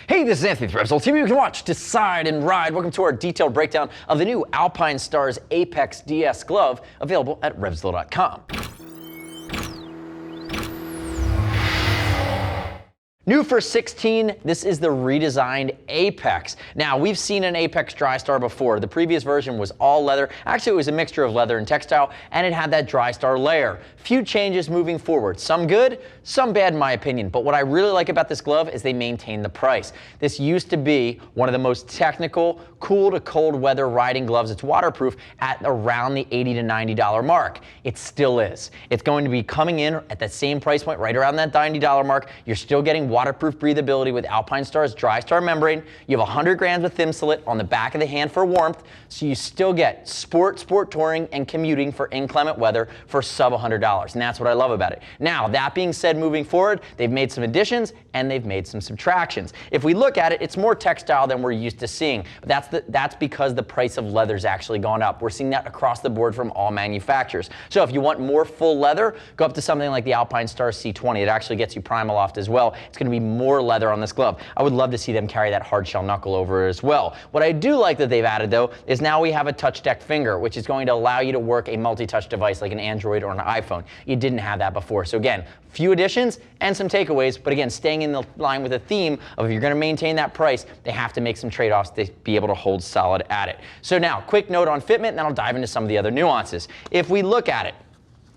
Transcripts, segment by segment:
Hey, this is Anthony with RevZilla TV. You can watch, decide, and ride. Welcome to our detailed breakdown of the new Alpinestars Apex DS Glove, available at RevZilla.com. New for 16, this is the redesigned Apex. Now, we've seen an Apex Drystar before. The previous version was all leather. Actually, it was a mixture of leather and textile, and it had that Drystar layer. Few changes moving forward. Some good, some bad in my opinion. But what I really like about this glove is they maintain the price. This used to be one of the most technical, cool to cold weather riding gloves. It's waterproof at around the $80 to $90 mark. It still is. It's going to be coming in at that same price point, right around that $90 mark. You're still getting waterproof breathability with Alpinestars Drystar membrane. You have 100 grams of Thinsulate on the back of the hand for warmth, so you still get sport touring, and commuting for inclement weather for sub $100, and that's what I love about it. Now, that being said, moving forward, they've made some additions and they've made some subtractions. If we look at it, it's more textile than we're used to seeing, but that's because the price of leather's actually gone up. We're seeing that across the board from all manufacturers. So if you want more full leather, go up to something like the Alpinestars C20. It actually gets you Primaloft as well. It's going to be more leather on this glove. I would love to see them carry that hard shell knuckle over as well. What I do like that they've added though is now we have a touch deck finger, which is going to allow you to work a multi-touch device like an Android or an iPhone. You didn't have that before. So again, few additions and some takeaways, but again, staying in the line with the theme of if you're going to maintain that price, they have to make some trade-offs to be able to hold solid at it. So now, quick note on fitment, and then I'll dive into some of the other nuances. If we look at it,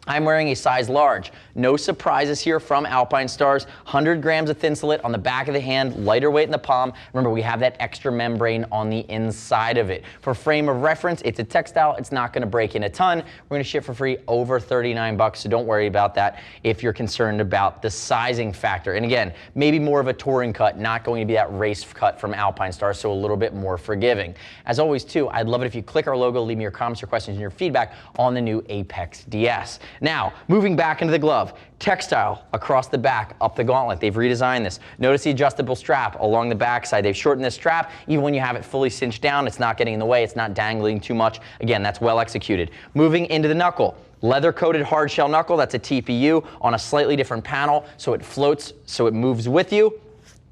I'm wearing a size large. No surprises here from Alpinestars. 100 grams of Thinsulate on the back of the hand, lighter weight in the palm. Remember, we have that extra membrane on the inside of it. For frame of reference, it's a textile. It's not going to break in a ton. We're going to ship for free over 39 bucks, so don't worry about that if you're concerned about the sizing factor. And again, maybe more of a touring cut, not going to be that race cut from Alpinestars, so a little bit more forgiving. As always, too, I'd love it if you click our logo, leave me your comments, your questions, and your feedback on the new Apex DS. Now, moving back into the glove, textile across the back, up the gauntlet. They've redesigned this. Notice the adjustable strap along the back side. They've shortened this strap. Even when you have it fully cinched down, it's not getting in the way. It's not dangling too much. Again, that's well executed. Moving into the knuckle. Leather-coated hard shell knuckle. That's a TPU on a slightly different panel, so it floats, so it moves with you.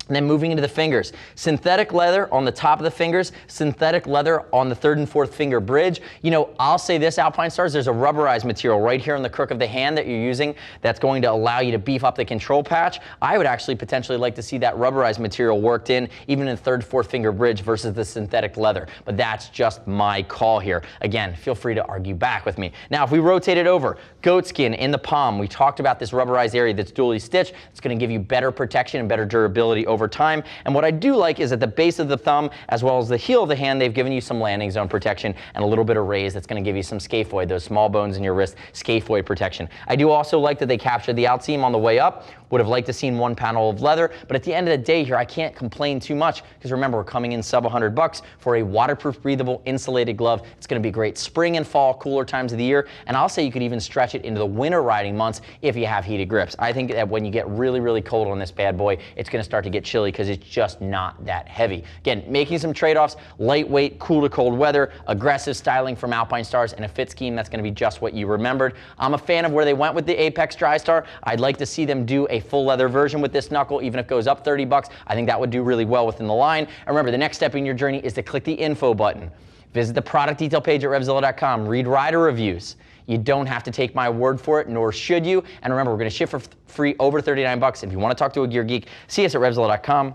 And then moving into the fingers, synthetic leather on the top of the fingers, synthetic leather on the third and fourth finger bridge. You know, I'll say this, Alpinestars, there's a rubberized material right here on the crook of the hand that you're using that's going to allow you to beef up the control patch. I would actually potentially like to see that rubberized material worked in even in the third, fourth finger bridge versus the synthetic leather. But that's just my call here. Again, feel free to argue back with me. Now, if we rotate it over, goatskin in the palm. We talked about this rubberized area that's dually stitched. It's going to give you better protection and better durability over time. And what I do like is at the base of the thumb as well as the heel of the hand, they've given you some landing zone protection and a little bit of raise that's going to give you some scaphoid, those small bones in your wrist, scaphoid protection. I do also like that they captured the outseam on the way up. Would have liked to seen one panel of leather, but at the end of the day here, I can't complain too much because remember, we're coming in sub 100 bucks for a waterproof, breathable, insulated glove. It's going to be great spring and fall, cooler times of the year, and I'll say you could even stretch it into the winter riding months if you have heated grips. I think that when you get really, really cold on this bad boy, it's going to start to get chilly because it's just not that heavy. Again, making some trade-offs, lightweight, cool to cold weather, aggressive styling from Alpinestars, and a fit scheme that's going to be just what you remembered. I'm a fan of where they went with the Apex Drystar. I'd like to see them do a full leather version with this knuckle, even if it goes up 30 bucks. I think that would do really well within the line. And remember, the next step in your journey is to click the info button. Visit the product detail page at RevZilla.com. Read rider reviews. You don't have to take my word for it, nor should you. And remember, we're going to ship for free over 39 bucks. If you want to talk to a gear geek, see us at RevZilla.com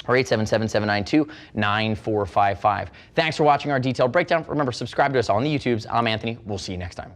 or 877-792-9455. Thanks for watching our detailed breakdown. Remember, subscribe to us on the YouTubes. I'm Anthony. We'll see you next time.